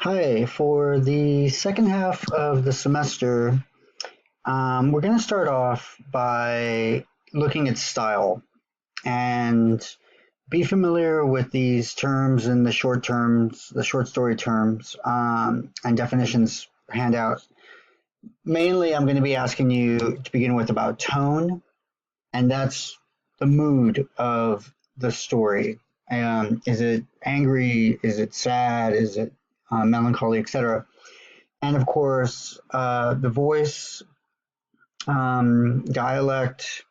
Hi, for the second half of the semester, we're going to start off by looking at style and be familiar with these terms, the short story terms, and definitions handout. Mainly, I'm going to be asking you to begin with about tone, and that's the mood of the story. Is it angry? Is it sad? Is it melancholy, etc.? And of course, the voice, dialect,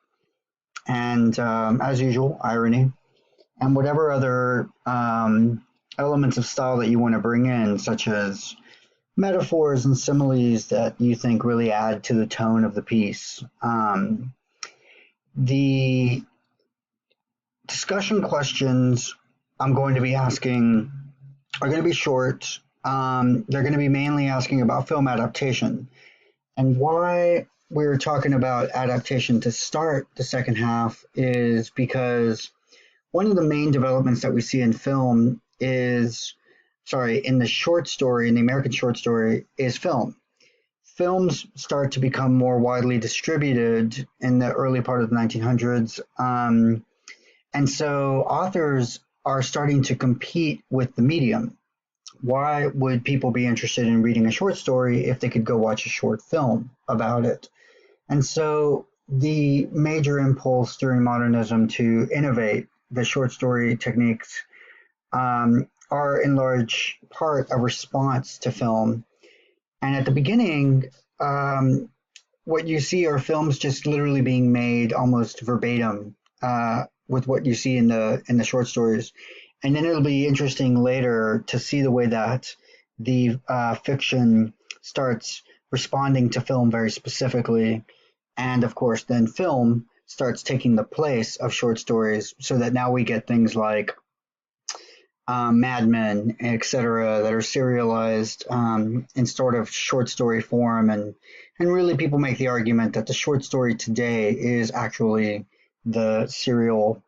and as usual, irony, and whatever other elements of style that you want to bring in, such as metaphors and similes that you think really add to the tone of the piece. The discussion questions I'm going to be asking are going to be short. They're going to be mainly asking about film adaptation. And why we're talking about adaptation to start the second half is because one of the main developments that we see in film is, in the short story, in the American short story, is film. Films start to become more widely distributed in the early part of the 1900s. And so authors are starting to compete with the medium. Why would people be interested in reading a short story if they could go watch a short film about it? And so the major impulse during modernism to innovate the short story techniques are in large part a response to film. And at the beginning, what you see are films just literally being made almost verbatim with what you see in the short stories. And then it'll be interesting later to see the way that the fiction starts responding to film very specifically. And of course, then film starts taking the place of short stories so that now we get things like Mad Men, etc., that are serialized in sort of short story form. And really people make the argument that the short story today is actually the serial